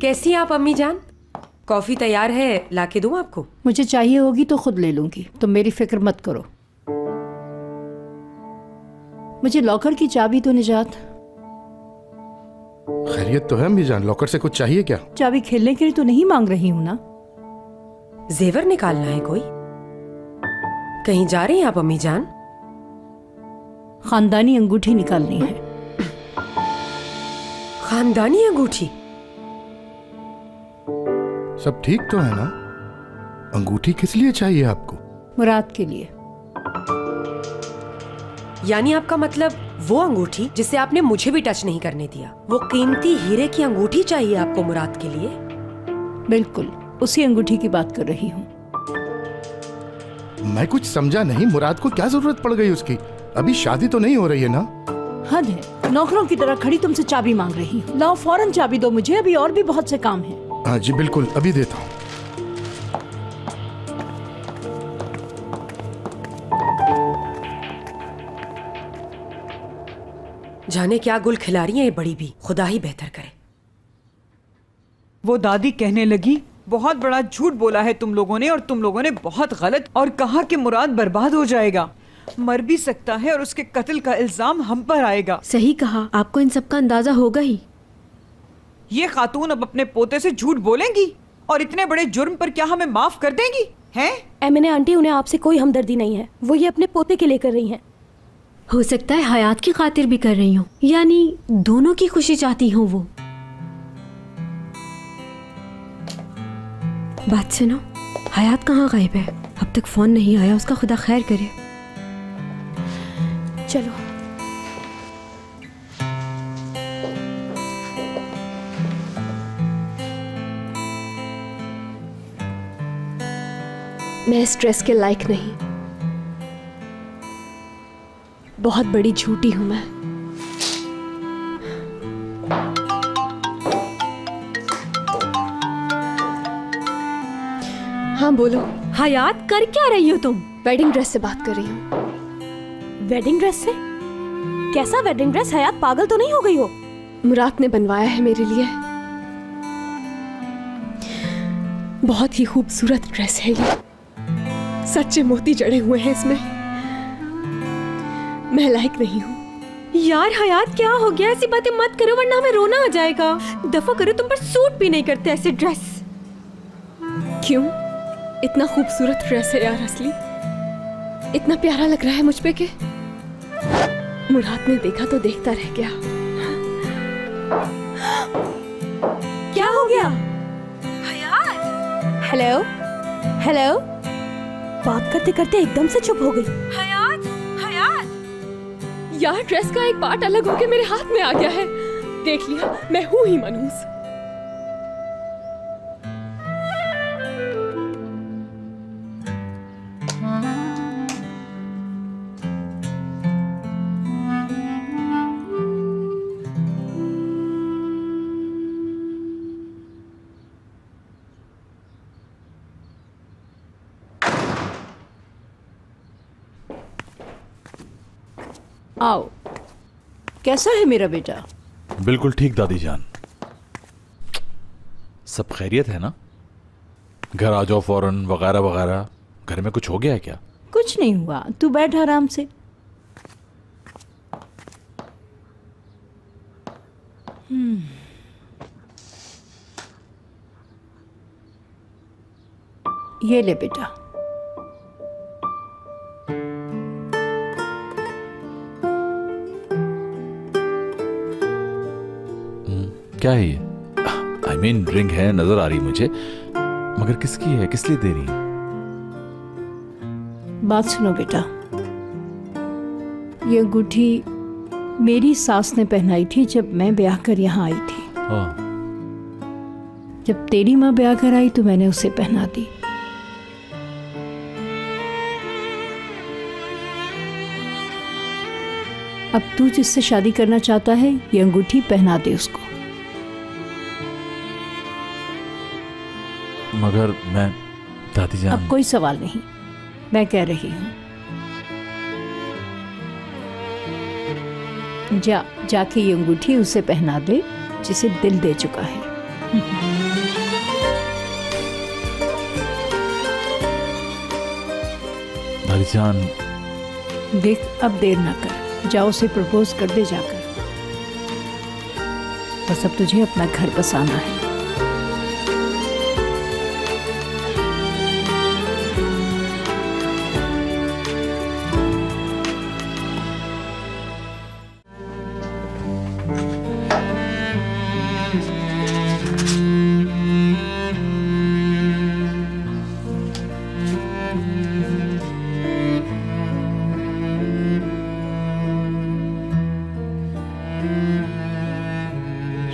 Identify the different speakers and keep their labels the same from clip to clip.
Speaker 1: कैसी हैं आप अम्मी जान? कॉफी तैयार है, लाके दूं आपको?
Speaker 2: मुझे चाहिए होगी तो खुद ले लूंगी, तुम मेरी फिक्र मत करो। मुझे लॉकर की चाबी तो निजात।
Speaker 3: खैरियत तो है अम्मी जान, लॉकर से कुछ चाहिए क्या?
Speaker 2: चाबी खेलने के लिए तो नहीं मांग रही हूं ना।
Speaker 1: जेवर निकालना है कोई? कहीं जा रही हैं आप अम्मी जान?
Speaker 2: खानदानी अंगूठी निकालनी है।
Speaker 1: खानदानी अंगूठी?
Speaker 3: सब ठीक तो है ना? अंगूठी किस लिए चाहिए आपको?
Speaker 2: मुराद के लिए।
Speaker 1: यानी आपका मतलब वो अंगूठी जिसे आपने मुझे भी टच नहीं करने दिया, वो कीमती हीरे की अंगूठी चाहिए आपको मुराद के लिए?
Speaker 2: बिल्कुल उसी अंगूठी की बात कर रही हूँ।
Speaker 3: मैं कुछ समझा नहीं, मुराद को क्या जरूरत पड़ गई उसकी? अभी शादी तो नहीं हो रही है ना?
Speaker 2: हद है, नौकरों की तरह खड़ी तुमसे चाबी मांग रही हूँ। लाओ फौरन चाबी दो मुझे, अभी और भी बहुत से काम हैं।
Speaker 3: हाँ जी बिल्कुल, अभी देता हूँ।
Speaker 1: जाने क्या गुल खिला रही है ये बड़ी भी, खुदा ही बेहतर करे।
Speaker 4: वो दादी कहने लगी, बहुत बड़ा झूठ बोला है तुम लोगों ने, और तुम लोगों ने बहुत गलत, और कहा कि मुराद बर्बाद हो जाएगा, मर भी सकता है और उसके कत्ल का इल्जाम हम पर आएगा।
Speaker 5: सही कहा, आपको इन सब का अंदाजा होगा ही।
Speaker 4: ये खातून अब अपने पोते से झूठ बोलेंगी और इतने बड़े जुर्म पर क्या हमें माफ कर देंगी हैं?
Speaker 6: एमने आंटी, उन्हें आपसे कोई हमदर्दी नहीं है, वो ये अपने पोते के लिए कर रही हैं।
Speaker 5: हो सकता है हयात की खातिर भी कर रही हूँ, यानी दोनों की खुशी चाहती हूँ वो। बात सुनो, हयात कहाँ गायब है? अब तक फोन नहीं आया उसका, खुदा खैर करे।
Speaker 6: चलो
Speaker 5: मैं इस ड्रेस के लायक नहीं, बहुत बड़ी झूठी हूं मैं। हाँ बोलो।
Speaker 6: हयात, कर क्या रही हो तुम?
Speaker 5: वेडिंग ड्रेस से बात कर रही हूँ।
Speaker 6: वेडिंग ड्रेस से? कैसा वेडिंग ड्रेस? हयात, पागल तो नहीं हो गई हो?
Speaker 5: मुराद ने बनवाया है मेरे लिए, बहुत ही खूबसूरत ड्रेस है ये, सच्चे मोती जड़े हुए हैं इसमें। मैं लायक नहीं हूँ।
Speaker 6: यार हयात, क्या हो गया? ऐसी बातें मत करो वरना हमें रोना आ जाएगा। दफा करो, तुम पर सूट भी नहीं करते ऐसे ड्रेस।
Speaker 5: क्यों? इतना खूबसूरत ड्रेस है यार असली, इतना प्यारा लग रहा है मुझ पे कि मुराद ने देखा तो देखता रह गया।
Speaker 6: क्या हो गया? हयात, हेलो हेलो, बात करते करते एकदम से चुप हो गई।
Speaker 5: हयात, हयात, यार ड्रेस का एक पार्ट अलग होके मेरे हाथ में आ गया है, देख लिया, मैं हूं ही मनहूस।
Speaker 2: आओ, कैसा है मेरा बेटा?
Speaker 7: बिल्कुल ठीक दादी जान। सब खैरियत है ना? घर आ जाओ फौरन वगैरह वगैरह। घर में कुछ हो गया है क्या?
Speaker 2: कुछ नहीं हुआ, तू बैठ आराम से। ये ले बेटा।
Speaker 7: क्या है ये? I mean, रिंग है, नजर आ रही मुझे, मगर किसकी है? किस लिए दे रही है?
Speaker 2: बात सुनो बेटा, ये अंगूठी मेरी सास ने पहनाई थी जब मैं ब्याह कर यहाँ आई थी। जब तेरी माँ ब्याह कर आई तो मैंने उसे पहना दी। अब तू जिससे शादी करना चाहता है ये अंगूठी पहना दे उसको।
Speaker 7: मगर मैं दादी जान।
Speaker 2: अब कोई सवाल नहीं, मैं कह रही हूँ जाके ये अंगूठी उसे पहना दे जिसे दिल दे चुका है।
Speaker 7: भाईजान,
Speaker 2: देख, अब देर ना कर, जाओ उसे प्रपोज कर दे जाकर। बस अब तुझे अपना घर बसाना है।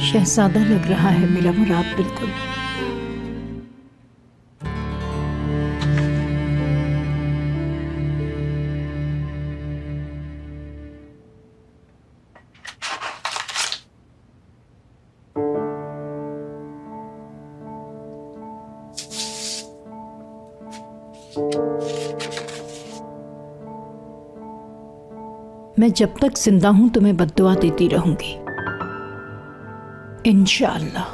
Speaker 2: शहजादा लग रहा है मेरा मुराद, बिल्कुल। मैं जब तक जिंदा हूं तुम्हें बद्दुआ देती रहूंगी, इंशाअल्लाह।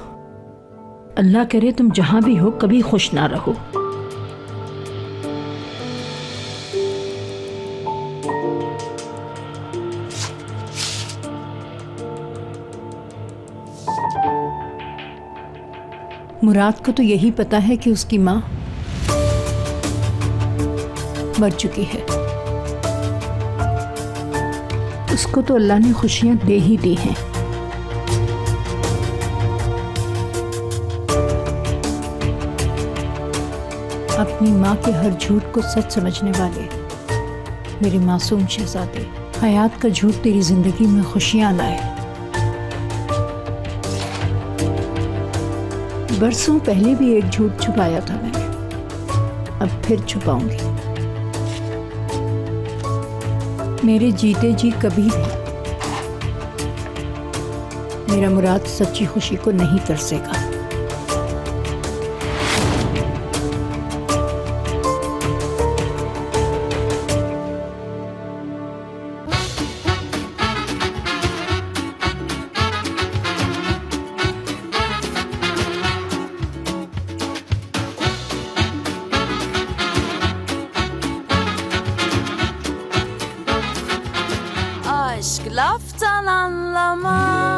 Speaker 2: अल्लाह करे तुम जहां भी हो कभी खुश ना रहो। मुराद को तो यही पता है कि उसकी मां मर चुकी है। उसको तो अल्लाह ने खुशियां दे ही दी हैं। अपनी माँ के हर झूठ को सच समझने वाले मेरे मासूम शहजादे, हयात का झूठ तेरी जिंदगी में खुशियां लाए। बरसों पहले भी एक झूठ छुपाया था मैंने, अब फिर छुपाऊंगी। मेरे जीते जी कभी भी मेरा मुराद सच्ची खुशी को नहीं तरसेगा।
Speaker 8: Aşk laftan anlamaz.